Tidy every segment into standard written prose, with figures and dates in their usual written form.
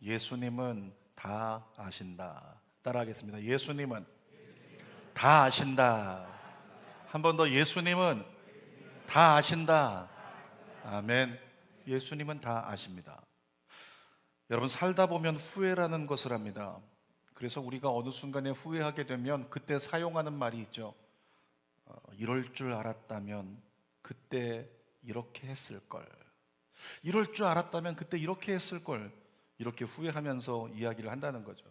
예수님은 다 아신다. 따라하겠습니다. 예수님은 다 아신다. 한 번 더, 예수님은 다 아신다. 아멘. 예수님은 다 아십니다. 여러분, 살다 보면 후회라는 것을 합니다. 그래서 우리가 어느 순간에 후회하게 되면 그때 사용하는 말이 있죠. 이럴 줄 알았다면 그때 이렇게 했을 걸. 이럴 줄 알았다면 그때 이렇게 했을 걸. 이렇게 후회하면서 이야기를 한다는 거죠.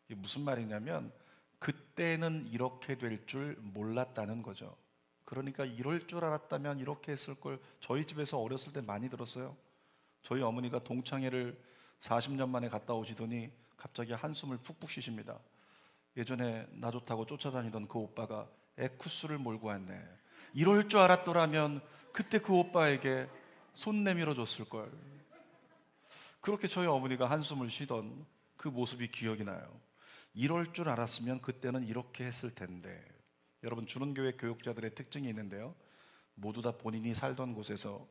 이게 무슨 말이냐면 그때는 이렇게 될 줄 몰랐다는 거죠. 그러니까 이럴 줄 알았다면 이렇게 했을 걸. 저희 집에서 어렸을 때 많이 들었어요. 저희 어머니가 동창회를 40년 만에 갔다 오시더니 갑자기 한숨을 푹푹 쉬십니다. 예전에 나 좋다고 쫓아다니던 그 오빠가 에쿠스를 몰고 왔네. 이럴 줄 알았더라면 그때 그 오빠에게 손 내밀어 줬을 걸. 그렇게 저희 어머니가 한숨을 쉬던 그 모습이 기억이 나요. 이럴 줄 알았으면 그때는 이렇게 했을 텐데. 여러분, 주는교회 교육자들의 특징이 있는데요, 모두 다 본인이 살던 곳에서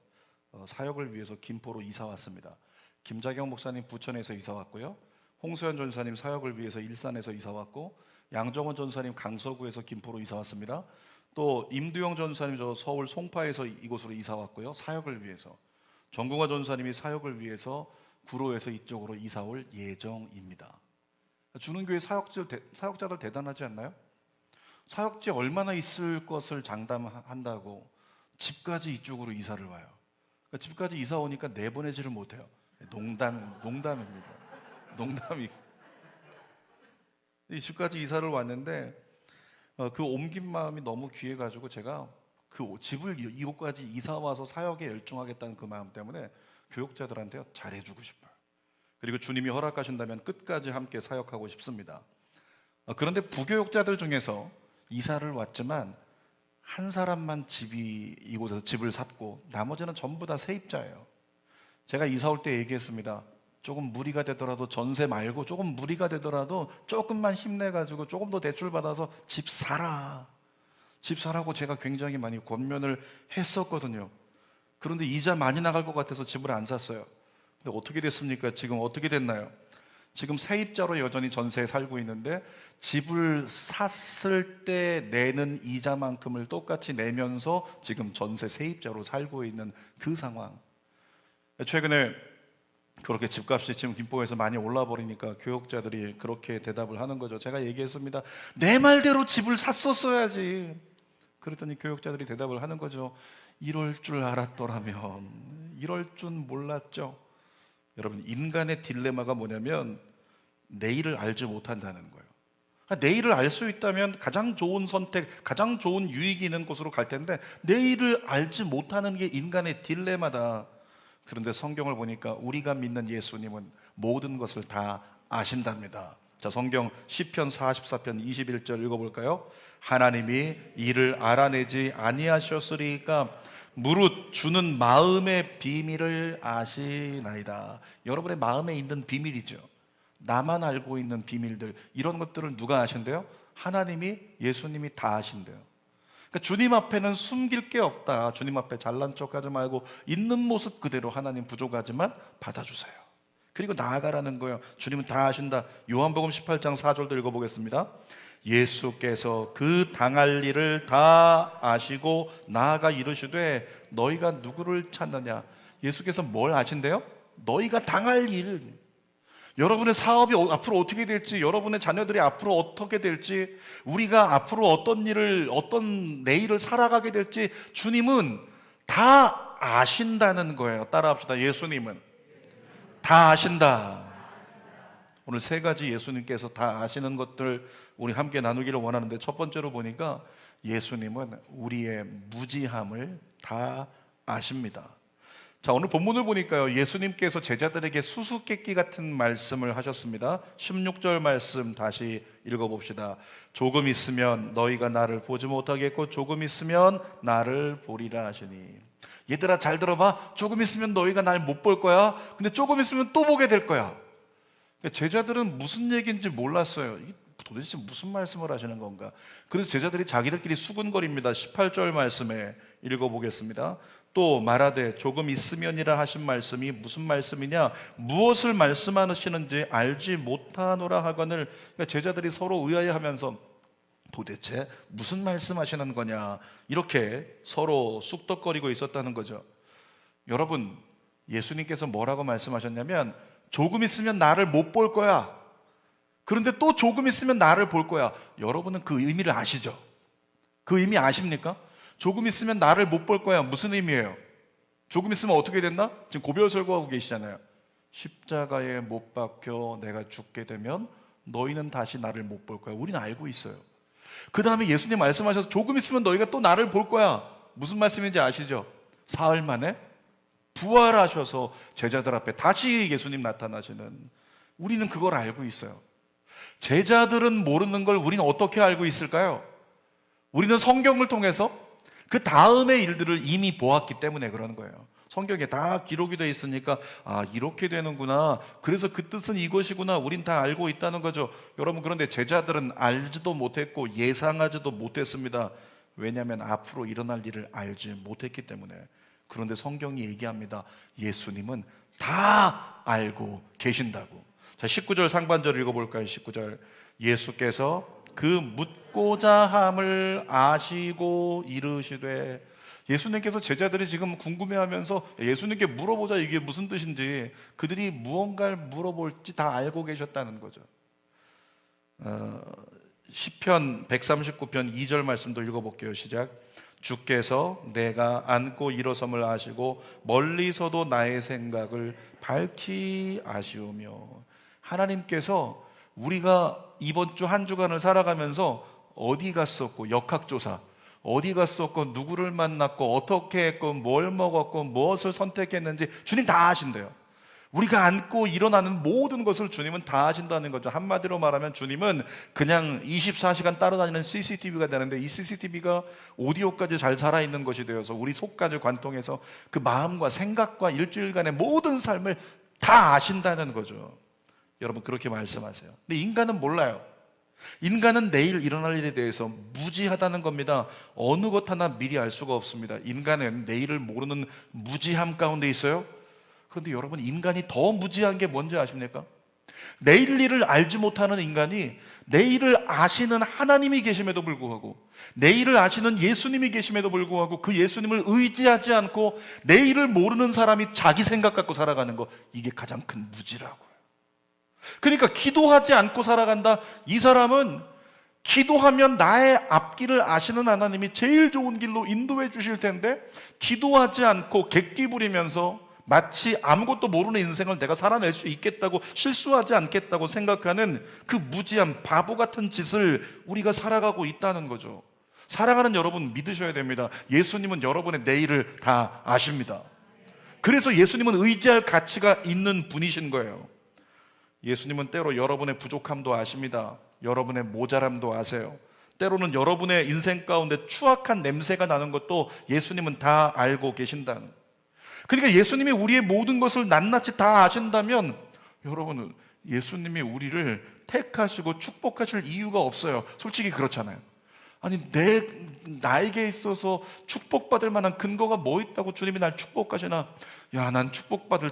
사역을 위해서 김포로 이사 왔습니다. 김자경 목사님 부천에서 이사 왔고요, 홍소연 전사님 사역을 위해서 일산에서 이사 왔고, 양정원 전사님 강서구에서 김포로 이사 왔습니다. 또 임두영 전사님 저 서울 송파에서 이곳으로 이사 왔고요, 사역을 위해서. 정궁화 전사님이 사역을 위해서 구로에서 이쪽으로 이사 올 예정입니다. 주는교회 사역자들 대단하지 않나요? 사역지 얼마나 있을 것을 장담한다고 집까지 이쪽으로 이사를 와요. 그러니까 집까지 이사 오니까 내보내지를 못해요. 농담입니다. 농담이. 이 집까지 이사를 왔는데 그 옮긴 마음이 너무 귀해가지고 제가 그 집을 이곳까지 이사 와서 사역에 열중하겠다는 그 마음 때문에 교육자들한테 잘해주고 싶어요. 그리고 주님이 허락하신다면 끝까지 함께 사역하고 싶습니다. 그런데 부교육자들 중에서 이사를 왔지만 한 사람만 이곳에서 집을 샀고 나머지는 전부 다 세입자예요. 제가 이사 올 때 얘기했습니다. 조금 무리가 되더라도, 전세 말고 조금 무리가 되더라도 조금만 힘내가지고 조금 더 대출 받아서 집 사라. 집 사라고 제가 굉장히 많이 권면을 했었거든요. 그런데 이자 많이 나갈 것 같아서 집을 안 샀어요. 근데 어떻게 됐습니까? 지금 어떻게 됐나요? 지금 세입자로 여전히 전세에 살고 있는데 집을 샀을 때 내는 이자만큼을 똑같이 내면서 지금 전세 세입자로 살고 있는 그 상황. 최근에 그렇게 집값이 지금 김포에서 많이 올라버리니까 교육자들이 그렇게 대답을 하는 거죠. 제가 얘기했습니다. 내 말대로 집을 샀었어야지. 그랬더니 교육자들이 대답을 하는 거죠. 이럴 줄 알았더라면. 이럴 줄 몰랐죠. 여러분, 인간의 딜레마가 뭐냐면 내일을 알지 못한다는 거예요. 그러니까 내일을 알 수 있다면 가장 좋은 선택, 가장 좋은 유익이 있는 곳으로 갈 텐데 내일을 알지 못하는 게 인간의 딜레마다. 그런데 성경을 보니까 우리가 믿는 예수님은 모든 것을 다 아신답니다. 자, 성경 시편 44편 21절 읽어볼까요? 하나님이 이를 알아내지 아니하셨으리까 무릇 주는 마음의 비밀을 아시나이다. 여러분의 마음에 있는 비밀이죠. 나만 알고 있는 비밀들, 이런 것들을 누가 아신대요? 하나님이, 예수님이 다 아신대요. 그러니까 주님 앞에는 숨길 게 없다. 주님 앞에 잘난 척하지 말고 있는 모습 그대로 하나님 부족하지만 받아주세요. 그리고 나아가라는 거예요. 주님은 다 아신다. 요한복음 18장 4절도 읽어보겠습니다. 예수께서 그 당할 일을 다 아시고 나아가 이르시되 너희가 누구를 찾느냐. 예수께서 뭘 아신대요? 너희가 당할 일. 여러분의 사업이 앞으로 어떻게 될지, 여러분의 자녀들이 앞으로 어떻게 될지, 우리가 앞으로 어떤 내일을 살아가게 될지 주님은 다 아신다는 거예요. 따라합시다. 예수님은 다 아신다. 오늘 세 가지 예수님께서 다 아시는 것들 우리 함께 나누기를 원하는데, 첫 번째로 보니까 예수님은 우리의 무지함을 다 아십니다. 자, 오늘 본문을 보니까요, 예수님께서 제자들에게 수수께끼 같은 말씀을 하셨습니다. 16절 말씀 다시 읽어봅시다. 조금 있으면 너희가 나를 보지 못하겠고 조금 있으면 나를 보리라 하시니. 얘들아, 잘 들어봐. 조금 있으면 너희가 날 못 볼 거야. 근데 조금 있으면 또 보게 될 거야. 제자들은 무슨 얘기인지 몰랐어요. 이게 도대체 무슨 말씀을 하시는 건가? 그래서 제자들이 자기들끼리 수군거립니다. 18절 말씀에 읽어보겠습니다. 또 말하되 조금 있으면이라 하신 말씀이 무슨 말씀이냐, 무엇을 말씀하시는지 알지 못하노라 하거늘. 그러니까 제자들이 서로 의아해하면서 도대체 무슨 말씀하시는 거냐, 이렇게 서로 쑥덕거리고 있었다는 거죠. 여러분, 예수님께서 뭐라고 말씀하셨냐면 조금 있으면 나를 못 볼 거야. 그런데 또 조금 있으면 나를 볼 거야. 여러분은 그 의미를 아시죠? 그 의미 아십니까? 조금 있으면 나를 못 볼 거야. 무슨 의미예요? 조금 있으면 어떻게 된다? 지금 고별설교하고 계시잖아요. 십자가에 못 박혀 내가 죽게 되면 너희는 다시 나를 못 볼 거야. 우리는 알고 있어요. 그 다음에 예수님 말씀하셔서 조금 있으면 너희가 또 나를 볼 거야. 무슨 말씀인지 아시죠? 사흘 만에 부활하셔서 제자들 앞에 다시 예수님 나타나시는, 우리는 그걸 알고 있어요. 제자들은 모르는 걸 우리는 어떻게 알고 있을까요? 우리는 성경을 통해서 그 다음의 일들을 이미 보았기 때문에 그러는 거예요. 성경에 다 기록이 되어 있으니까 아, 이렇게 되는구나, 그래서 그 뜻은 이것이구나, 우린 다 알고 있다는 거죠. 여러분, 그런데 제자들은 알지도 못했고 예상하지도 못했습니다. 왜냐하면 앞으로 일어날 일을 알지 못했기 때문에. 그런데 성경이 얘기합니다. 예수님은 다 알고 계신다고. 자, 19절 상반절 읽어볼까요? 19절. 예수께서 그 묻고자 함을 아시고 이르시되. 예수님께서 제자들이 지금 궁금해하면서 예수님께 물어보자, 이게 무슨 뜻인지, 그들이 무언가를 물어볼지 다 알고 계셨다는 거죠. 시편 139편 2절 말씀도 읽어볼게요. 시작. 주께서 내가 앉고 일어섬을 아시고 멀리서도 나의 생각을 밝히 아시오며. 하나님께서 우리가 이번 주 한 주간을 살아가면서 어디 갔었고, 역학조사 어디 갔었고, 누구를 만났고, 어떻게 했고, 뭘 먹었고, 무엇을 선택했는지 주님 다 아신대요. 우리가 앉고 일어나는 모든 것을 주님은 다 아신다는 거죠. 한마디로 말하면 주님은 그냥 24시간 따라다니는 CCTV가 되는데, 이 CCTV가 오디오까지 잘 살아있는 것이 되어서 우리 속까지 관통해서 그 마음과 생각과 일주일간의 모든 삶을 다 아신다는 거죠. 여러분, 그렇게 말씀하세요. 근데 인간은 몰라요. 인간은 내일 일어날 일에 대해서 무지하다는 겁니다. 어느 것 하나 미리 알 수가 없습니다. 인간은 내일을 모르는 무지함 가운데 있어요. 그런데 여러분, 인간이 더 무지한 게 뭔지 아십니까? 내일 일을 알지 못하는 인간이 내일을 아시는 하나님이 계심에도 불구하고, 내일을 아시는 예수님이 계심에도 불구하고 그 예수님을 의지하지 않고 내일을 모르는 사람이 자기 생각 갖고 살아가는 거, 이게 가장 큰 무지라고요. 그러니까 기도하지 않고 살아간다. 이 사람은 기도하면 나의 앞길을 아시는 하나님이 제일 좋은 길로 인도해 주실 텐데, 기도하지 않고 객기 부리면서 마치 아무것도 모르는 인생을 내가 살아낼 수 있겠다고, 실수하지 않겠다고 생각하는 그 무지한 바보 같은 짓을 우리가 살아가고 있다는 거죠. 사랑하는 여러분, 믿으셔야 됩니다. 예수님은 여러분의 내일을 다 아십니다. 그래서 예수님은 의지할 가치가 있는 분이신 거예요. 예수님은 때로 여러분의 부족함도 아십니다. 여러분의 모자람도 아세요. 때로는 여러분의 인생 가운데 추악한 냄새가 나는 것도 예수님은 다 알고 계신다는. 그러니까 예수님이 우리의 모든 것을 낱낱이 다 아신다면, 여러분은 예수님이 우리를 택하시고 축복하실 이유가 없어요. 솔직히 그렇잖아요. 아니, 나에게 있어서 축복받을 만한 근거가 뭐 있다고 주님이 날 축복하시나? 야, 난 축복받을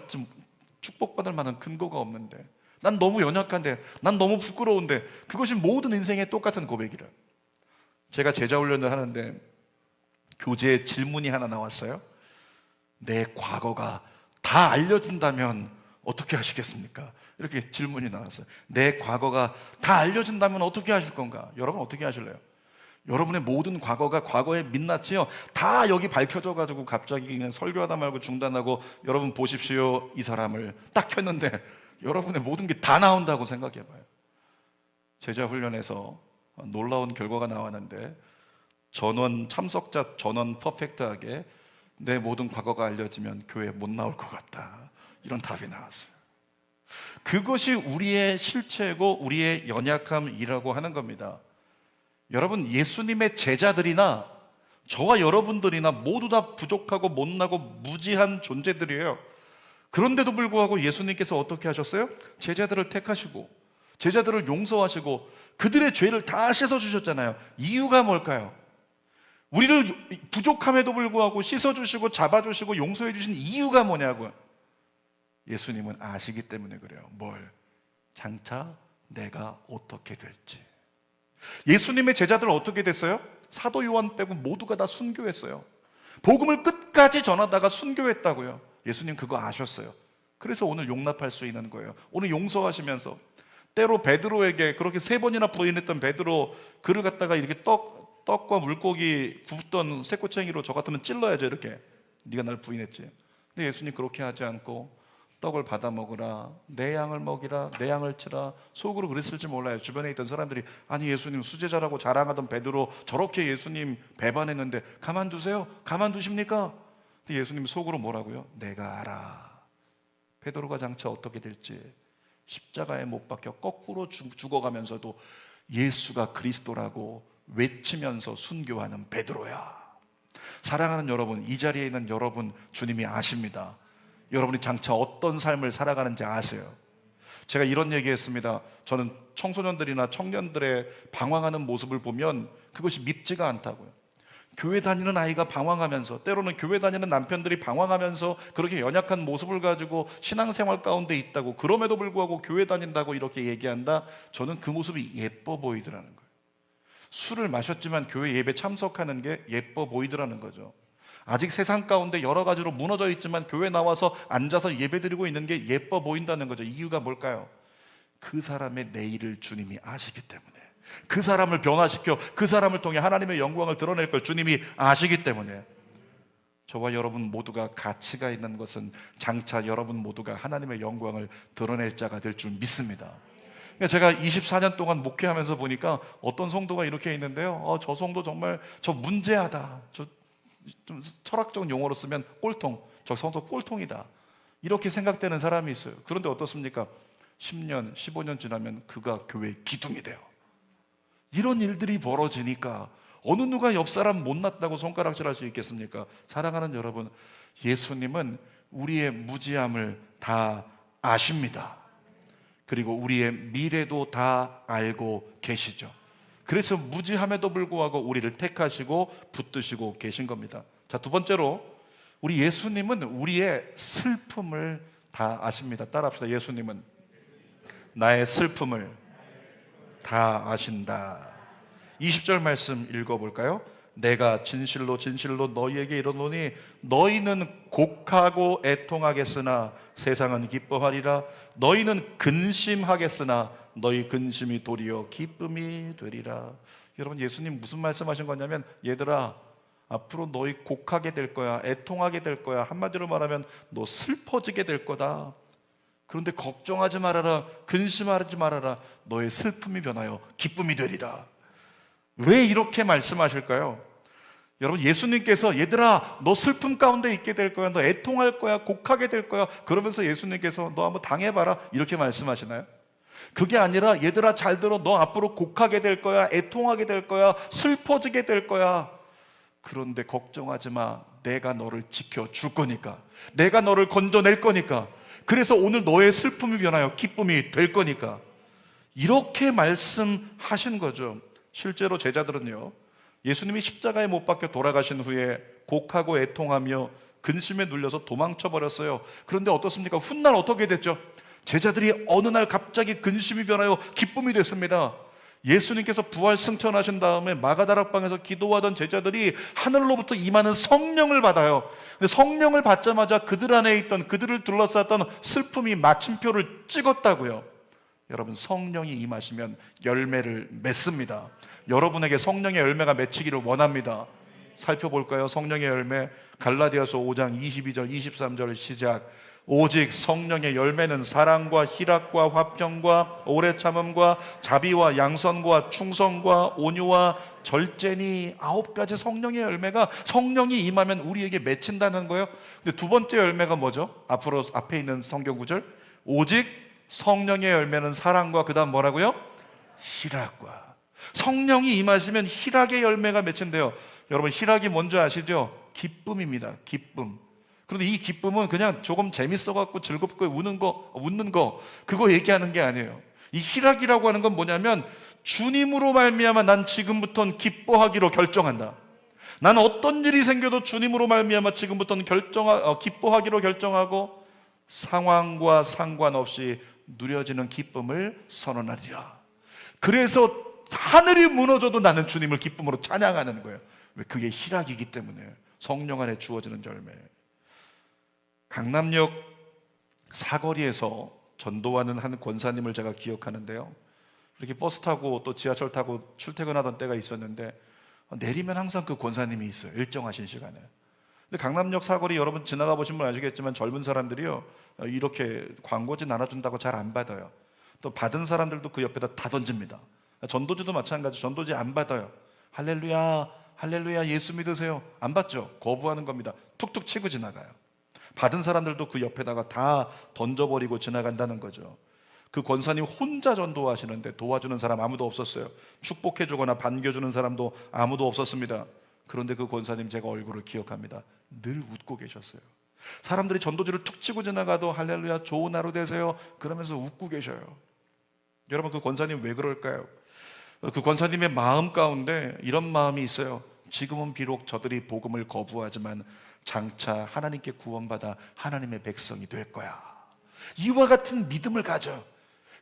만한 근거가 없는데, 난 너무 연약한데, 난 너무 부끄러운데. 그것이 모든 인생의 똑같은 고백이라. 제가 제자 훈련을 하는데 교재에 질문이 하나 나왔어요. 내 과거가 다 알려진다면 어떻게 하시겠습니까? 이렇게 질문이 나왔어요. 내 과거가 다 알려진다면 어떻게 하실 건가? 여러분, 어떻게 하실래요? 여러분의 모든 과거가 과거의 민낯이요, 다 여기 밝혀져 가지고 갑자기 그냥 설교하다 말고 중단하고, 여러분 보십시오, 이 사람을 딱 켰는데 여러분의 모든 게 다 나온다고 생각해봐요. 제자 훈련에서 놀라운 결과가 나왔는데, 참석자 전원 퍼펙트하게 내 모든 과거가 알려지면 교회 못 나올 것 같다, 이런 답이 나왔어요. 그것이 우리의 실체고 우리의 연약함이라고 하는 겁니다. 여러분, 예수님의 제자들이나 저와 여러분들이나 모두 다 부족하고 못나고 무지한 존재들이에요. 그런데도 불구하고 예수님께서 어떻게 하셨어요? 제자들을 택하시고 제자들을 용서하시고 그들의 죄를 다 씻어주셨잖아요. 이유가 뭘까요? 우리를 부족함에도 불구하고 씻어주시고 잡아주시고 용서해주신 이유가 뭐냐고요. 예수님은 아시기 때문에 그래요. 뭘? 장차 내가 어떻게 될지. 예수님의 제자들은 어떻게 됐어요? 사도 요한 빼고 모두가 다 순교했어요. 복음을 끝까지 전하다가 순교했다고요. 예수님 그거 아셨어요. 그래서 오늘 용납할 수 있는 거예요. 오늘 용서하시면서 때로 베드로에게 그렇게 3번이나 부인했던 베드로, 그를 갖다가 이렇게 떡과 물고기 굽던 쇠꼬챙이로 저 같으면 찔러야죠. 이렇게 네가 날 부인했지. 근데 예수님 그렇게 하지 않고 떡을 받아 먹으라, 내 양을 먹이라, 내 양을 치라. 속으로 그랬을지 몰라요. 주변에 있던 사람들이 아니 예수님 수제자라고 자랑하던 베드로 저렇게 예수님 배반했는데 가만두세요? 가만두십니까? 근데 예수님 속으로 뭐라고요? 내가 알아. 베드로가 장차 어떻게 될지. 십자가에 못 박혀 거꾸로 죽어가면서도 예수가 그리스도라고 외치면서 순교하는 베드로야. 사랑하는 여러분, 이 자리에 있는 여러분, 주님이 아십니다. 여러분이 장차 어떤 삶을 살아가는지 아세요. 제가 이런 얘기했습니다. 저는 청소년들이나 청년들의 방황하는 모습을 보면 그것이 밉지가 않다고요. 교회 다니는 아이가 방황하면서, 때로는 교회 다니는 남편들이 방황하면서 그렇게 연약한 모습을 가지고 신앙생활 가운데 있다고, 그럼에도 불구하고 교회 다닌다고 이렇게 얘기한다. 저는 그 모습이 예뻐 보이더라는 거예요. 술을 마셨지만 교회 예배 참석하는 게 예뻐 보이더라는 거죠. 아직 세상 가운데 여러 가지로 무너져 있지만 교회 나와서 앉아서 예배드리고 있는 게 예뻐 보인다는 거죠. 이유가 뭘까요? 그 사람의 내일을 주님이 아시기 때문에, 그 사람을 변화시켜 그 사람을 통해 하나님의 영광을 드러낼 걸 주님이 아시기 때문에. 저와 여러분 모두가 가치가 있는 것은 장차 여러분 모두가 하나님의 영광을 드러낼 자가 될 줄 믿습니다. 제가 24년 동안 목회하면서 보니까 어떤 성도가 이렇게 있는데요. 저 성도 정말 저 문제하다. 좀 철학적인 용어로 쓰면 꼴통. 저 성도 꼴통이다. 이렇게 생각되는 사람이 있어요. 그런데 어떻습니까? 10년, 15년 지나면 그가 교회의 기둥이 돼요. 이런 일들이 벌어지니까 어느 누가 옆 사람 못났다고 손가락질할 수 있겠습니까? 사랑하는 여러분, 예수님은 우리의 무지함을 다 아십니다. 그리고 우리의 미래도 다 알고 계시죠. 그래서 무지함에도 불구하고 우리를 택하시고 붙드시고 계신 겁니다. 자, 두 번째로 우리 예수님은 우리의 슬픔을 다 아십니다. 따라합시다. 예수님은 나의 슬픔을 다 아신다. 20절 말씀 읽어볼까요? 내가 진실로 진실로 너희에게 이르노니 너희는 곡하고 애통하겠으나 세상은 기뻐하리라. 너희는 근심하겠으나 너희 근심이 도리어 기쁨이 되리라. 여러분, 예수님 무슨 말씀하신 거냐면, 얘들아 앞으로 너희 곡하게 될 거야, 애통하게 될 거야. 한마디로 말하면 너 슬퍼지게 될 거다. 그런데 걱정하지 말아라, 근심하지 말아라. 너의 슬픔이 변하여 기쁨이 되리라. 왜 이렇게 말씀하실까요? 여러분, 예수님께서 얘들아 너 슬픔 가운데 있게 될 거야, 너 애통할 거야, 곡하게 될 거야, 그러면서 예수님께서 너 한번 당해봐라 이렇게 말씀하시나요? 그게 아니라 얘들아 잘 들어, 너 앞으로 곡하게 될 거야, 애통하게 될 거야, 슬퍼지게 될 거야. 그런데 걱정하지 마, 내가 너를 지켜줄 거니까, 내가 너를 건져낼 거니까, 그래서 오늘 너의 슬픔이 변하여 기쁨이 될 거니까. 이렇게 말씀하신 거죠. 실제로 제자들은요, 예수님이 십자가에 못 박혀 돌아가신 후에 곡하고 애통하며 근심에 눌려서 도망쳐 버렸어요. 그런데 어떻습니까? 훗날 어떻게 됐죠? 제자들이 어느 날 갑자기 근심이 변하여 기쁨이 됐습니다. 예수님께서 부활 승천하신 다음에 마가다락방에서 기도하던 제자들이 하늘로부터 임하는 성령을 받아요. 근데 성령을 받자마자 그들 안에 있던, 그들을 둘러쌌던 슬픔이 마침표를 찍었다고요. 여러분, 성령이 임하시면 열매를 맺습니다. 여러분에게 성령의 열매가 맺히기를 원합니다. 살펴볼까요? 성령의 열매, 갈라디아서 5장 22절 23절 시작. 오직 성령의 열매는 사랑과 희락과 화평과 오래 참음과 자비와 양선과 충성과 온유와 절제니. 9가지 성령의 열매가 성령이 임하면 우리에게 맺힌다는 거예요. 근데 두 번째 열매가 뭐죠? 앞에 있는 성경 구절, 오직 성령의 열매는 사랑과, 그 다음 뭐라고요? 희락과. 성령이 임하시면 희락의 열매가 맺힌대요. 여러분, 희락이 뭔지 아시죠? 기쁨입니다. 기쁨. 그런데 이 기쁨은 그냥 조금 재밌어갖고 즐겁고 웃는 거 그거 얘기하는 게 아니에요. 이 희락이라고 하는 건 뭐냐면, 주님으로 말미암아 난 지금부터는 기뻐하기로 결정한다. 나는 어떤 일이 생겨도 주님으로 말미암아 지금부터는 기뻐하기로 결정하고 상황과 상관없이 누려지는 기쁨을 선언하리라. 그래서 하늘이 무너져도 나는 주님을 기쁨으로 찬양하는 거예요. 왜? 그게 희락이기 때문에. 성령 안에 주어지는 열매. 강남역 사거리에서 전도하는 한 권사님을 제가 기억하는데요, 이렇게 버스 타고 또 지하철 타고 출퇴근하던 때가 있었는데 내리면 항상 그 권사님이 있어요, 일정하신 시간에. 근데 강남역 사거리 여러분 지나가 보신 분 아시겠지만 젊은 사람들이요, 이렇게 광고지 나눠준다고 잘 안 받아요. 또 받은 사람들도 그 옆에다 다 던집니다. 전도지도 마찬가지. 전도지 안 받아요. 할렐루야 할렐루야 예수 믿으세요, 안 받죠. 거부하는 겁니다. 툭툭 치고 지나가요. 받은 사람들도 그 옆에다가 다 던져버리고 지나간다는 거죠. 그 권사님 혼자 전도하시는데 도와주는 사람 아무도 없었어요. 축복해주거나 반겨주는 사람도 아무도 없었습니다. 그런데 그 권사님 제가 얼굴을 기억합니다. 늘 웃고 계셨어요. 사람들이 전도지를 툭 치고 지나가도 할렐루야 좋은 하루 되세요 그러면서 웃고 계셔요. 여러분, 그 권사님 왜 그럴까요? 그 권사님의 마음 가운데 이런 마음이 있어요. 지금은 비록 저들이 복음을 거부하지만 장차 하나님께 구원받아 하나님의 백성이 될 거야. 이와 같은 믿음을 가져.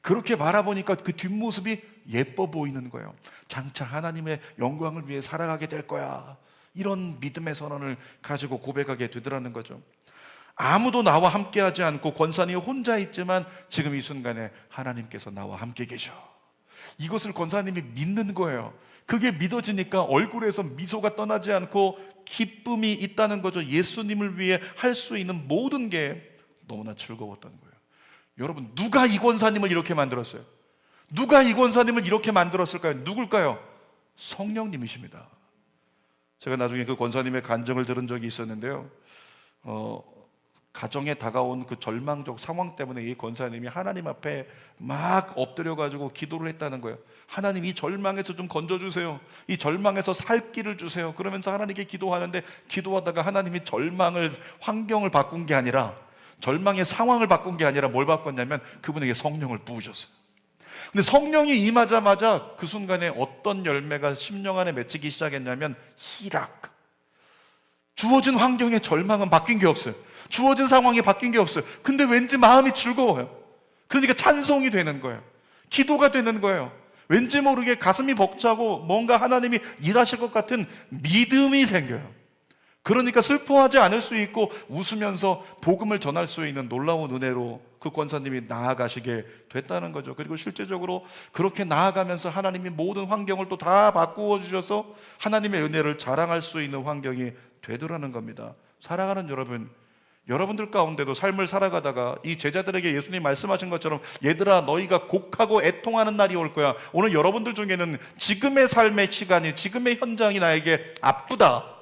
그렇게 바라보니까 그 뒷모습이 예뻐 보이는 거예요. 장차 하나님의 영광을 위해 살아가게 될 거야. 이런 믿음의 선언을 가지고 고백하게 되더라는 거죠. 아무도 나와 함께하지 않고 권사님이 혼자 있지만 지금 이 순간에 하나님께서 나와 함께 계셔. 이것을 권사님이 믿는 거예요. 그게 믿어지니까 얼굴에서 미소가 떠나지 않고 기쁨이 있다는 거죠. 예수님을 위해 할 수 있는 모든 게 너무나 즐거웠던 거예요. 여러분, 누가 이 권사님을 이렇게 만들었어요? 누가 이 권사님을 이렇게 만들었을까요? 누굴까요? 성령님이십니다. 제가 나중에 그 권사님의 간증을 들은 적이 있었는데요, 가정에 다가온 그 절망적 상황 때문에 이 권사님이 하나님 앞에 막 엎드려가지고 기도를 했다는 거예요. 하나님, 이 절망에서 좀 건져주세요. 이 절망에서 살 길을 주세요. 그러면서 하나님께 기도하는데, 기도하다가 하나님이 환경을 바꾼 게 아니라, 절망의 상황을 바꾼 게 아니라 뭘 바꿨냐면 그분에게 성령을 부으셨어요. 근데 성령이 임하자마자 그 순간에 어떤 열매가 심령 안에 맺히기 시작했냐면 희락. 주어진 환경의 절망은 바뀐 게 없어요. 주어진 상황이 바뀐 게 없어요. 근데 왠지 마음이 즐거워요. 그러니까 찬송이 되는 거예요. 기도가 되는 거예요. 왠지 모르게 가슴이 벅차고 뭔가 하나님이 일하실 것 같은 믿음이 생겨요. 그러니까 슬퍼하지 않을 수 있고 웃으면서 복음을 전할 수 있는 놀라운 은혜로 그 권사님이 나아가시게 됐다는 거죠. 그리고 실제적으로 그렇게 나아가면서 하나님이 모든 환경을 또 다 바꾸어 주셔서 하나님의 은혜를 자랑할 수 있는 환경이 되더라는 겁니다. 사랑하는 여러분, 여러분들 가운데도 삶을 살아가다가 이 제자들에게 예수님 말씀하신 것처럼 얘들아 너희가 곡하고 애통하는 날이 올 거야. 오늘 여러분들 중에는 지금의 삶의 시간이, 지금의 현장이 나에게 아프다,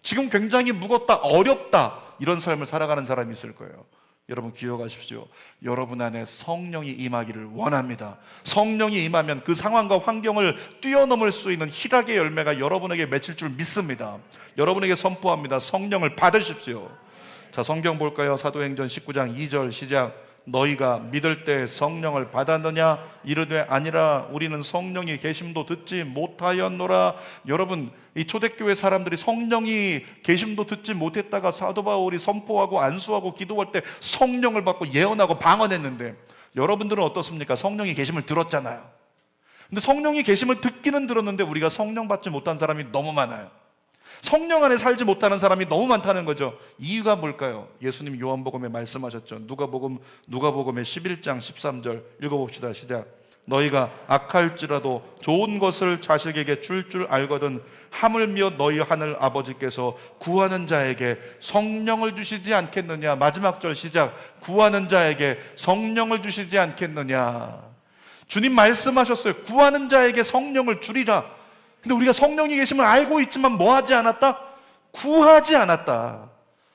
지금 굉장히 무겁다, 어렵다, 이런 삶을 살아가는 사람이 있을 거예요. 여러분 기억하십시오. 여러분 안에 성령이 임하기를 원합니다. 성령이 임하면 그 상황과 환경을 뛰어넘을 수 있는 희락의 열매가 여러분에게 맺힐 줄 믿습니다. 여러분에게 선포합니다. 성령을 받으십시오. 자, 성경 볼까요? 사도행전 19장 2절 시작. 너희가 믿을 때 성령을 받았느냐? 이르되 아니라 우리는 성령이 계심도 듣지 못하였노라. 여러분, 이 초대교회 사람들이 성령이 계심도 듣지 못했다가 사도 바울이 선포하고 안수하고 기도할 때 성령을 받고 예언하고 방언했는데, 여러분들은 어떻습니까? 성령이 계심을 들었잖아요. 근데 성령이 계심을 듣기는 들었는데 우리가 성령 받지 못한 사람이 너무 많아요. 성령 안에 살지 못하는 사람이 너무 많다는 거죠. 이유가 뭘까요? 예수님 요한복음에 말씀하셨죠. 누가복음의 11장 13절 읽어봅시다. 시작. 너희가 악할지라도 좋은 것을 자식에게 줄 알거든 하물며 너희 하늘 아버지께서 구하는 자에게 성령을 주시지 않겠느냐. 마지막 절 시작. 구하는 자에게 성령을 주시지 않겠느냐. 주님 말씀하셨어요. 구하는 자에게 성령을 주리라. 근데 우리가 성령이 계심을 알고 있지만 뭐 하지 않았다? 구하지 않았다.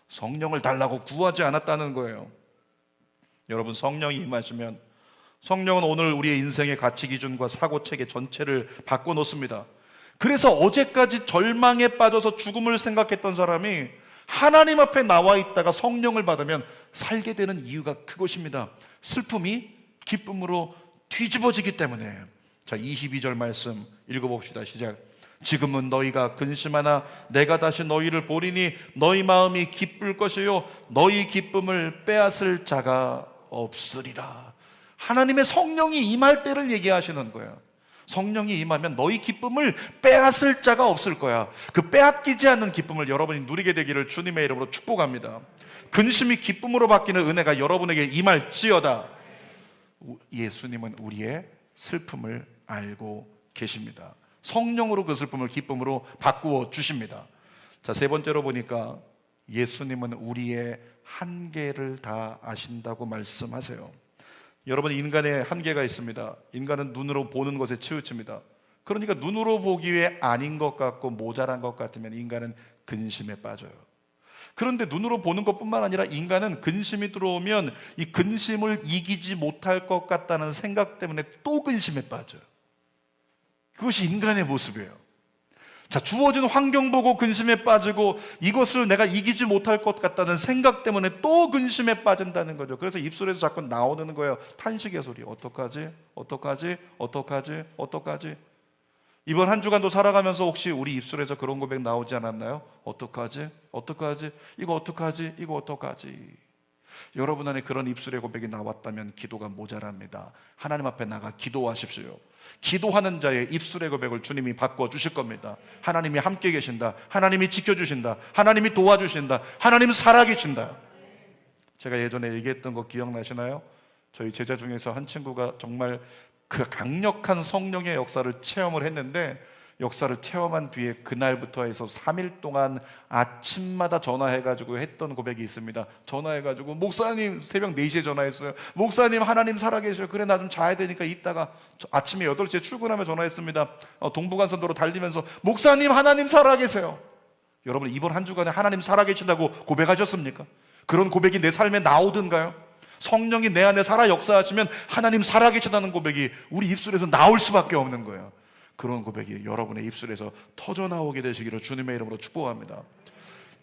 성령을 달라고 구하지 않았다는 거예요. 여러분, 성령이 임하시면, 성령은 오늘 우리의 인생의 가치 기준과 사고체계 전체를 바꿔놓습니다. 그래서 어제까지 절망에 빠져서 죽음을 생각했던 사람이 하나님 앞에 나와 있다가 성령을 받으면 살게 되는 이유가 그것입니다. 슬픔이 기쁨으로 뒤집어지기 때문에. 자, 22절 말씀 읽어봅시다. 시작. 지금은 너희가 근심하나 내가 다시 너희를 보리니 너희 마음이 기쁠 것이요 너희 기쁨을 빼앗을 자가 없으리라. 하나님의 성령이 임할 때를 얘기하시는 거예요. 성령이 임하면 너희 기쁨을 빼앗을 자가 없을 거야. 그 빼앗기지 않는 기쁨을 여러분이 누리게 되기를 주님의 이름으로 축복합니다. 근심이 기쁨으로 바뀌는 은혜가 여러분에게 임할지어다. 예수님은 우리의 슬픔을 알고 계십니다. 성령으로 그 슬픔을 기쁨으로 바꾸어 주십니다. 자, 세 번째로 보니까 예수님은 우리의 한계를 다 아신다고 말씀하세요. 여러분, 인간의 한계가 있습니다. 인간은 눈으로 보는 것에 치우칩니다. 그러니까 눈으로 보기에 아닌 것 같고 모자란 것 같으면 인간은 근심에 빠져요. 그런데 눈으로 보는 것뿐만 아니라 인간은 근심이 들어오면 이 근심을 이기지 못할 것 같다는 생각 때문에 또 근심에 빠져요. 그것이 인간의 모습이에요. 자, 주어진 환경 보고 근심에 빠지고 이것을 내가 이기지 못할 것 같다는 생각 때문에 또 근심에 빠진다는 거죠. 그래서 입술에서 자꾸 나오는 거예요. 탄식의 소리. 어떡하지? 어떡하지? 어떡하지? 어떡하지? 이번 한 주간도 살아가면서 혹시 우리 입술에서 그런 고백 나오지 않았나요? 어떡하지? 어떡하지? 이거 어떡하지? 이거 어떡하지? 여러분 안에 그런 입술의 고백이 나왔다면 기도가 모자랍니다. 하나님 앞에 나가 기도하십시오. 기도하는 자의 입술의 고백을 주님이 바꿔주실 겁니다. 하나님이 함께 계신다. 하나님이 지켜주신다. 하나님이 도와주신다. 하나님 살아계신다. 제가 예전에 얘기했던 거 기억나시나요? 저희 제자 중에서 한 친구가 정말 그 강력한 성령의 역사를 체험을 했는데, 역사를 체험한 뒤에 그날부터 해서 3일 동안 아침마다 전화해가지고 했던 고백이 있습니다. 전화해가지고 목사님, 새벽 4시에 전화했어요. 목사님, 하나님 살아계셔요. 그래, 나 좀 자야 되니까 이따가. 아침에 8시에 출근하며 전화했습니다. 동부간선도로 달리면서 목사님, 하나님 살아계세요. 여러분, 이번 한 주간에 하나님 살아계신다고 고백하셨습니까? 그런 고백이 내 삶에 나오든가요? 성령이 내 안에 살아 역사하시면 하나님 살아계시다는 고백이 우리 입술에서 나올 수밖에 없는 거예요. 그런 고백이 여러분의 입술에서 터져나오게 되시기를 주님의 이름으로 축복합니다.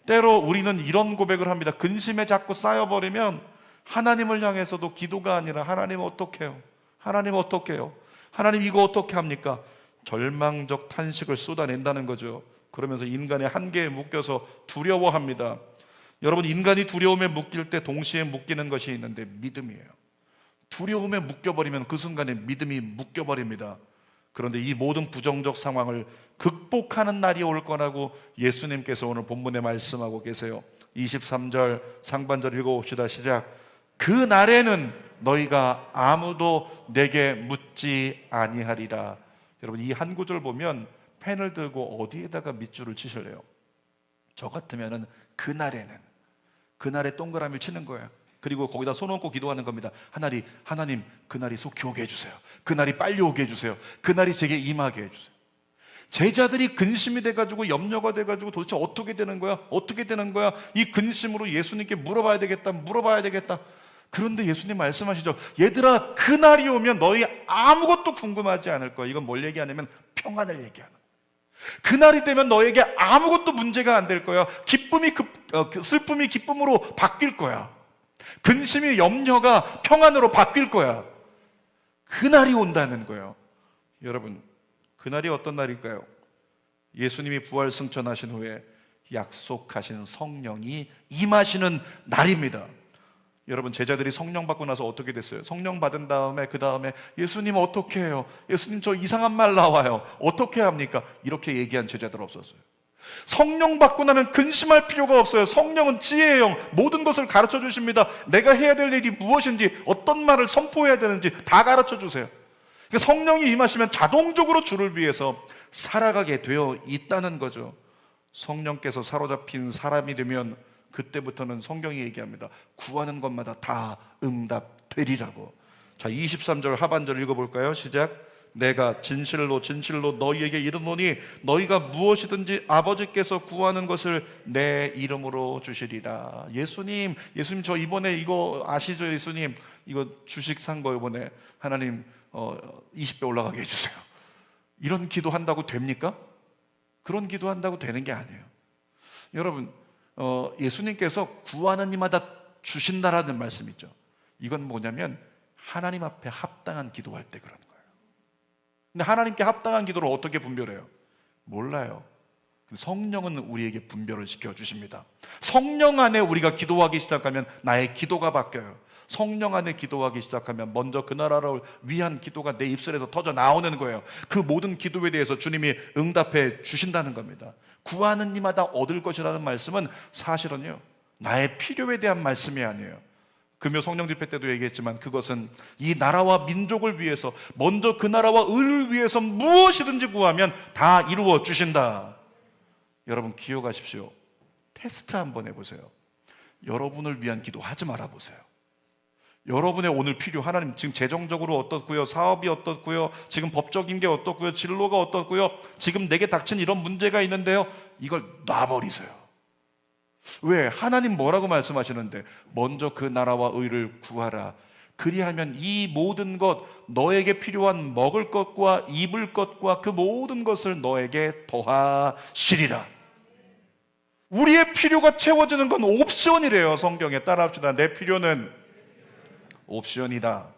때로 우리는 이런 고백을 합니다. 근심에 자꾸 쌓여버리면 하나님을 향해서도 기도가 아니라 하나님 어떡해요? 하나님 어떡해요? 하나님 이거 어떻게 합니까? 절망적 탄식을 쏟아낸다는 거죠. 그러면서 인간의 한계에 묶여서 두려워합니다. 여러분, 인간이 두려움에 묶일 때 동시에 묶이는 것이 있는데 믿음이에요. 두려움에 묶여버리면 그 순간에 믿음이 묶여버립니다. 그런데 이 모든 부정적 상황을 극복하는 날이 올 거라고 예수님께서 오늘 본문에 말씀하고 계세요. 23절 상반절 읽어봅시다. 시작. 그 날에는 너희가 아무도 내게 묻지 아니하리라. 여러분, 이 한 구절 보면 펜을 들고 어디에다가 밑줄을 치실래요? 저 같으면은 그날에 동그라미를 치는 거예요. 그리고 거기다 손 얹고 기도하는 겁니다. 하나님, 그날이 속히 오게 해주세요. 그날이 빨리 오게 해주세요. 그날이 제게 임하게 해주세요. 제자들이 근심이 돼가지고 염려가 돼가지고 도대체 어떻게 되는 거야? 어떻게 되는 거야? 이 근심으로 예수님께 물어봐야 되겠다. 그런데 예수님 말씀하시죠. 얘들아, 그날이 오면 너희 아무것도 궁금하지 않을 거야. 이건 뭘 얘기하냐면 평안을 얘기하는 거야. 그날이 되면 너에게 아무것도 문제가 안 될 거야. 슬픔이 기쁨으로 바뀔 거야. 근심이 염려가 평안으로 바뀔 거야. 그날이 온다는 거예요. 여러분, 그날이 어떤 날일까요? 예수님이 부활 승천하신 후에 약속하신 성령이 임하시는 날입니다. 여러분, 제자들이 성령 받고 나서 어떻게 됐어요? 성령 받은 다음에 그 다음에 예수님 어떻게 해요? 예수님 저 이상한 말 나와요. 어떻게 합니까? 이렇게 얘기한 제자들 없었어요. 성령 받고 나면 근심할 필요가 없어요. 성령은 지혜의 영, 모든 것을 가르쳐 주십니다. 내가 해야 될 일이 무엇인지, 어떤 말을 선포해야 되는지 다 가르쳐 주세요. 그러니까 성령이 임하시면 자동적으로 주를 위해서 살아가게 되어 있다는 거죠. 성령께서 사로잡힌 사람이 되면 그때부터는 성경이 얘기합니다. 구하는 것마다 다 응답되리라고. 자, 23절 하반절 읽어볼까요? 시작. 내가 진실로 너희에게 이르노니 너희가 무엇이든지 아버지께서 구하는 것을 내 이름으로 주시리라. 예수님 저 이번에 이거 아시죠? 예수님 이거 주식 산 거 이번에 하나님 20배 올라가게 해주세요. 이런 기도한다고 됩니까? 그런 기도한다고 되는 게 아니에요. 여러분, 예수님께서 구하는 이마다 주신다라는 말씀 있죠. 이건 뭐냐면 하나님 앞에 합당한 기도할 때 그런 거예요. 근데 하나님께 합당한 기도를 어떻게 분별해요? 몰라요. 성령은 우리에게 분별을 시켜주십니다. 성령 안에 우리가 기도하기 시작하면 나의 기도가 바뀌어요. 성령 안에 기도하기 시작하면 먼저 그 나라를 위한 기도가 내 입술에서 터져 나오는 거예요. 그 모든 기도에 대해서 주님이 응답해 주신다는 겁니다. 구하는 이마다 얻을 것이라는 말씀은 사실은요, 나의 필요에 대한 말씀이 아니에요. 금요 성령 집회 때도 얘기했지만 그것은 이 나라와 민족을 위해서, 먼저 그 나라와 의를 위해서 무엇이든지 구하면 다 이루어 주신다. 여러분 기억하십시오. 테스트 한번 해보세요. 여러분을 위한 기도 하지 말아보세요. 여러분의 오늘 필요, 하나님 지금 재정적으로 어떻고요, 사업이 어떻고요, 지금 법적인 게 어떻고요, 진로가 어떻고요, 지금 내게 닥친 이런 문제가 있는데요, 이걸 놔버리세요. 왜? 하나님 뭐라고 말씀하시는데 먼저 그 나라와 의를 구하라. 그리하면 이 모든 것, 너에게 필요한 먹을 것과 입을 것과 그 모든 것을 너에게 더하시리라. 우리의 필요가 채워지는 건 옵션이래요. 성경에 따라합시다. 내 필요는 옵션이다.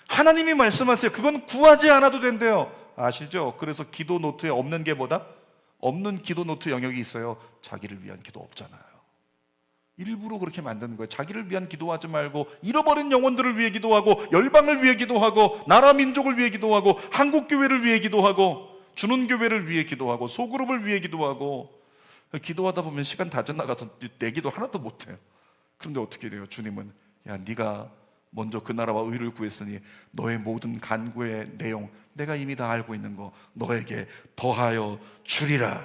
하나님이 말씀하세요. 그건 구하지 않아도 된대요. 아시죠? 그래서 기도 노트에 없는 게 뭐다? 없는 기도 노트 영역이 있어요. 자기를 위한 기도 없잖아요. 일부러 그렇게 만드는 거예요. 자기를 위한 기도하지 말고 잃어버린 영혼들을 위해 기도하고, 열방을 위해 기도하고, 나라 민족을 위해 기도하고, 한국교회를 위해 기도하고, 주는교회를 위해 기도하고, 소그룹을 위해 기도하고. 기도하다 보면 시간 다 지나가서 내 기도 하나도 못해요. 그런데 어떻게 돼요? 주님은 야, 네가 먼저 그 나라와 의를 구했으니 너의 모든 간구의 내용 내가 이미 다 알고 있는 거 너에게 더하여 주리라.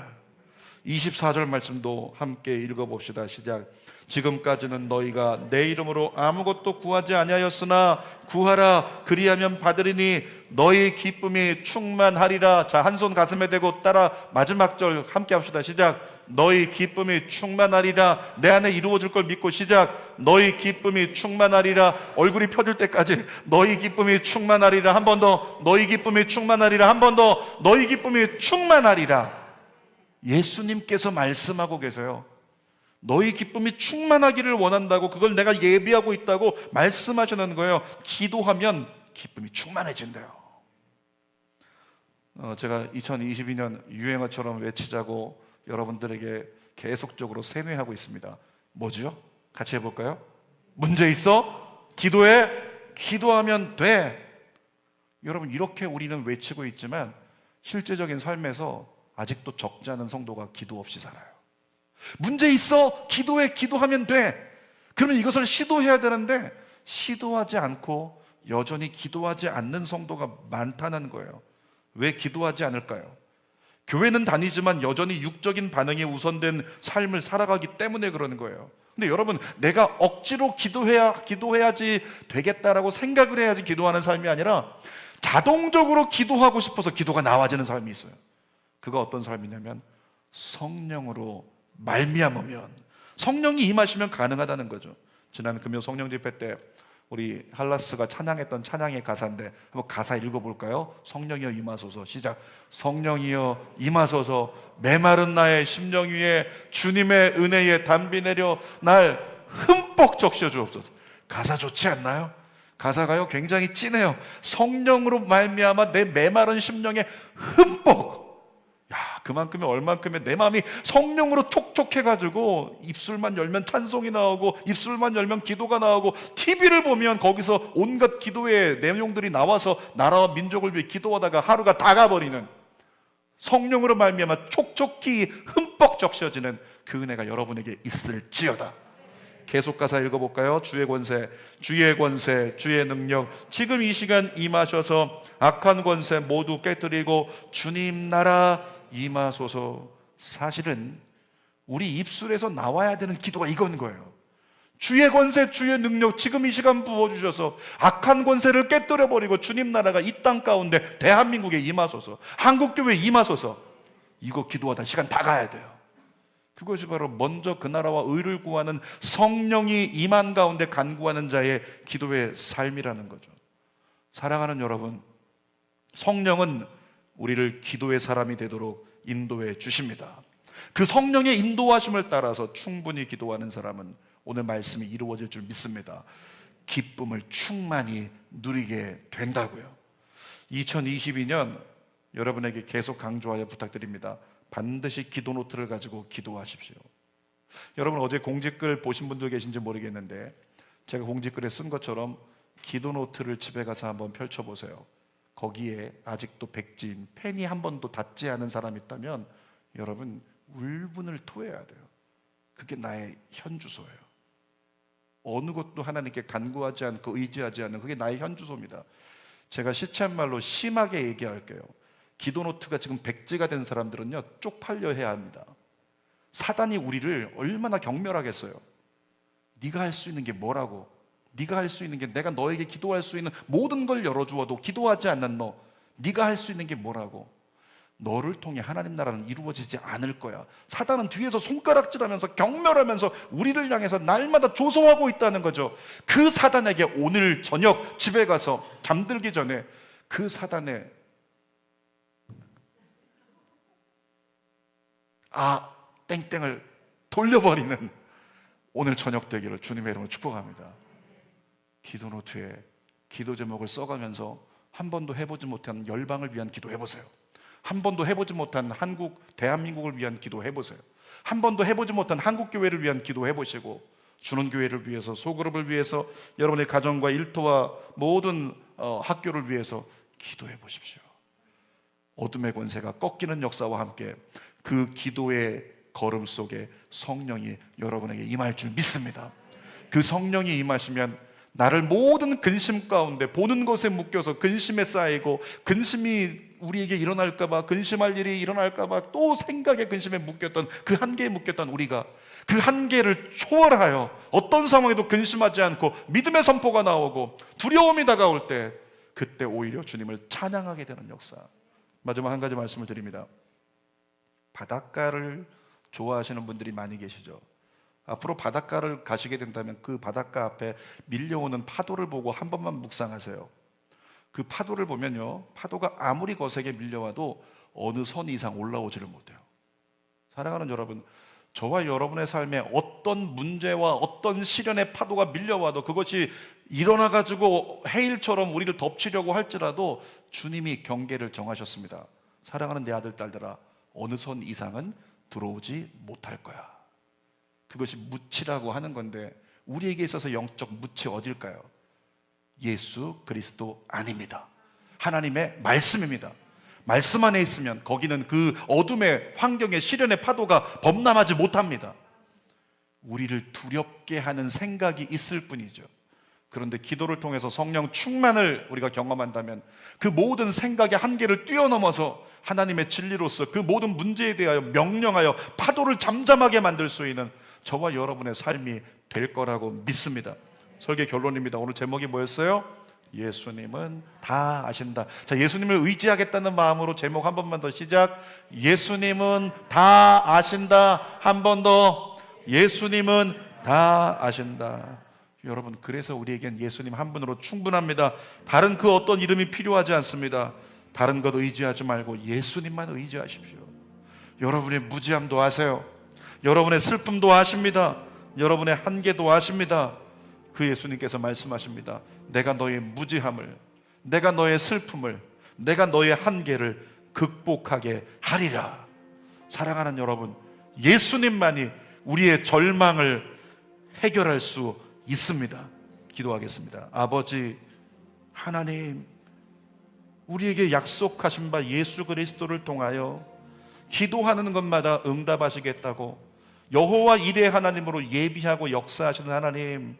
24절 말씀도 함께 읽어봅시다. 시작. 지금까지는 너희가 내 이름으로 아무것도 구하지 아니하였으나 구하라 그리하면 받으리니 너희 기쁨이 충만하리라. 자, 한 손 가슴에 대고 따라 마지막 절 함께 합시다. 시작. 너희 기쁨이 충만하리라. 내 안에 이루어질 걸 믿고 시작. 너희 기쁨이 충만하리라. 얼굴이 펴질 때까지 너희 기쁨이 충만하리라. 한 번 더. 너희 기쁨이 충만하리라. 한 번 더. 너희 기쁨이 충만하리라. 예수님께서 말씀하고 계세요. 너희 기쁨이 충만하기를 원한다고, 그걸 내가 예비하고 있다고 말씀하시는 거예요. 기도하면 기쁨이 충만해진대요. 제가 2022년 유행어처럼 외치자고 여러분들에게 계속적으로 세뇌하고 있습니다. 뭐죠? 같이 해볼까요? 문제 있어? 기도해? 기도하면 돼. 여러분, 이렇게 우리는 외치고 있지만 실제적인 삶에서 아직도 적지 않은 성도가 기도 없이 살아요. 문제 있어? 기도해? 기도하면 돼. 그러면 이것을 시도해야 되는데 시도하지 않고 여전히 기도하지 않는 성도가 많다는 거예요. 왜 기도하지 않을까요? 교회는 다니지만 여전히 육적인 반응이 우선된 삶을 살아가기 때문에 그러는 거예요. 근데 여러분, 내가 억지로 기도해야지 되겠다라고 생각을 해야지 기도하는 삶이 아니라 자동적으로 기도하고 싶어서 기도가 나와지는 삶이 있어요. 그가 어떤 삶이냐면 성령으로 말미암으면, 성령이 임하시면 가능하다는 거죠. 지난 금요 성령 집회 때 우리 할라스가 찬양했던 찬양의 가사인데 한번 가사 읽어볼까요? 성령이여 임하소서. 시작. 성령이여 임하소서. 메마른 나의 심령 위에 주님의 은혜의 담비 내려 날 흠뻑 적셔 주옵소서. 가사 좋지 않나요? 가사가요 굉장히 진해요. 성령으로 말미암아 내 메마른 심령에 흠뻑. 야, 그만큼의 얼만큼의 내 마음이 성령으로 촉촉해가지고 입술만 열면 찬송이 나오고 입술만 열면 기도가 나오고 TV를 보면 거기서 온갖 기도의 내용들이 나와서 나라와 민족을 위해 기도하다가 하루가 다 가버리는, 성령으로 말미암아 촉촉히 흠뻑 적셔지는 그 은혜가 여러분에게 있을지어다. 계속 가사 읽어볼까요? 주의 권세, 주의 권세, 주의 능력 지금 이 시간 임하셔서 악한 권세 모두 깨뜨리고 주님 나라 임하소서. 사실은 우리 입술에서 나와야 되는 기도가 이건 거예요. 주의 권세, 주의 능력 지금 이 시간 부어주셔서 악한 권세를 깨뜨려버리고 주님 나라가 이 땅 가운데 대한민국에 임하소서, 한국교회에 임하소서. 이거 기도하다 시간 다 가야 돼요. 그것이 바로 먼저 그 나라와 의를 구하는 성령이 임한 가운데 간구하는 자의 기도의 삶이라는 거죠. 사랑하는 여러분, 성령은 우리를 기도의 사람이 되도록 인도해 주십니다. 그 성령의 인도하심을 따라서 충분히 기도하는 사람은 오늘 말씀이 이루어질 줄 믿습니다. 기쁨을 충만히 누리게 된다고요. 2022년 여러분에게 계속 강조하여 부탁드립니다. 반드시 기도 노트를 가지고 기도하십시오. 여러분 어제 공지글 보신 분들 계신지 모르겠는데 제가 공지글에 쓴 것처럼 기도 노트를 집에 가서 한번 펼쳐보세요. 거기에 아직도 백지인 펜이 한 번도 닿지 않은 사람이 있다면 여러분 울분을 토해야 돼요. 그게 나의 현주소예요. 어느 것도 하나님께 간구하지 않고 의지하지 않는 그게 나의 현주소입니다. 제가 시쳇말로 심하게 얘기할게요. 기도 노트가 지금 백지가 된 사람들은요 쪽팔려 해야 합니다. 사단이 우리를 얼마나 경멸하겠어요. 네가 할 수 있는 게 뭐라고? 네가 할 수 있는 게 내가 너에게 기도할 수 있는 모든 걸 열어주어도 기도하지 않는 너, 네가 할 수 있는 게 뭐라고? 너를 통해 하나님 나라는 이루어지지 않을 거야. 사단은 뒤에서 손가락질하면서 경멸하면서 우리를 향해서 날마다 조소하고 있다는 거죠. 그 사단에게 오늘 저녁 집에 가서 잠들기 전에 그 사단의 땡땡을 돌려버리는 오늘 저녁 되기를 주님의 이름으로 축복합니다. 기도 노트에 기도 제목을 써가면서 한 번도 해보지 못한 열방을 위한 기도 해보세요. 한 번도 해보지 못한 대한민국을 위한 기도 해보세요. 한 번도 해보지 못한 한국교회를 위한 기도 해보시고 주는교회를 위해서, 소그룹을 위해서, 여러분의 가정과 일터와 모든 학교를 위해서 기도해 보십시오. 어둠의 권세가 꺾이는 역사와 함께 그 기도의 걸음 속에 성령이 여러분에게 임할 줄 믿습니다. 그 성령이 임하시면 나를 모든 근심 가운데 보는 것에 묶여서 근심에 쌓이고 근심이 우리에게 일어날까봐, 근심할 일이 일어날까봐 또 생각에 근심에 묶였던 그 한계에 묶였던 우리가 그 한계를 초월하여 어떤 상황에도 근심하지 않고 믿음의 선포가 나오고 두려움이 다가올 때 그때 오히려 주님을 찬양하게 되는 역사. 마지막 한 가지 말씀을 드립니다. 바닷가를 좋아하시는 분들이 많이 계시죠. 앞으로 바닷가를 가시게 된다면 그 바닷가 앞에 밀려오는 파도를 보고 한 번만 묵상하세요. 그 파도를 보면요, 파도가 아무리 거세게 밀려와도 어느 선 이상 올라오지를 못해요. 사랑하는 여러분, 저와 여러분의 삶에 어떤 문제와 어떤 시련의 파도가 밀려와도 그것이 일어나가지고 해일처럼 우리를 덮치려고 할지라도 주님이 경계를 정하셨습니다. 사랑하는 내 아들, 딸들아, 어느 선 이상은 들어오지 못할 거야. 그것이 묻히라고 하는 건데 우리에게 있어서 영적 묻히 어딜까요? 예수 그리스도 아닙니다. 하나님의 말씀입니다. 말씀 안에 있으면 거기는 그 어둠의 환경의 시련의 파도가 범람하지 못합니다. 우리를 두렵게 하는 생각이 있을 뿐이죠. 그런데 기도를 통해서 성령 충만을 우리가 경험한다면 그 모든 생각의 한계를 뛰어넘어서 하나님의 진리로서 그 모든 문제에 대하여 명령하여 파도를 잠잠하게 만들 수 있는 저와 여러분의 삶이 될 거라고 믿습니다. 설교 결론입니다. 오늘 제목이 뭐였어요? 예수님은 다 아신다. 자, 예수님을 의지하겠다는 마음으로 제목 한 번만 더 시작. 예수님은 다 아신다. 한 번 더. 예수님은 다 아신다. 여러분, 그래서 우리에겐 예수님 한 분으로 충분합니다. 다른 그 어떤 이름이 필요하지 않습니다. 다른 것 의지하지 말고 예수님만 의지하십시오. 여러분의 무지함도 아세요. 여러분의 슬픔도 아십니다. 여러분의 한계도 아십니다. 그 예수님께서 말씀하십니다. 내가 너의 무지함을, 내가 너의 슬픔을, 내가 너의 한계를 극복하게 하리라. 사랑하는 여러분, 예수님만이 우리의 절망을 해결할 수 있습니다. 기도하겠습니다. 아버지 하나님, 우리에게 약속하신 바 예수 그리스도를 통하여 기도하는 것마다 응답하시겠다고 여호와 이레 하나님으로 예비하고 역사하시는 하나님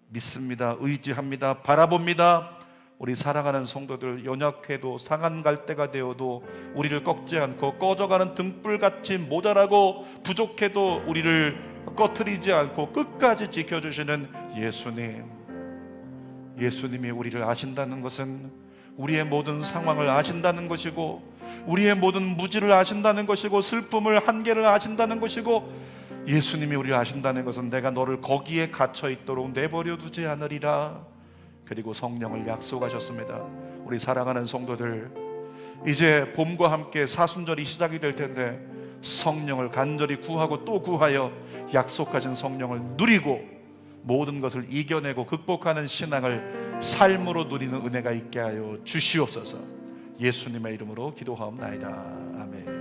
믿습니다. 의지합니다. 바라봅니다. 우리 사랑하는 성도들, 연약해도 상한 갈대가 되어도 우리를 꺾지 않고 꺼져가는 등불같이 모자라고 부족해도 우리를 꺼트리지 않고 끝까지 지켜주시는 예수님, 예수님이 우리를 아신다는 것은 우리의 모든 상황을 아신다는 것이고 우리의 모든 무지를 아신다는 것이고 슬픔을, 한계를 아신다는 것이고 예수님이 우리를 아신다는 것은 내가 너를 거기에 갇혀 있도록 내버려 두지 않으리라. 그리고 성령을 약속하셨습니다. 우리 사랑하는 성도들, 이제 봄과 함께 사순절이 시작이 될 텐데 성령을 간절히 구하고 또 구하여 약속하신 성령을 누리고 모든 것을 이겨내고 극복하는 신앙을 삶으로 누리는 은혜가 있게 하여 주시옵소서. 예수님의 이름으로 기도하옵나이다. 아멘.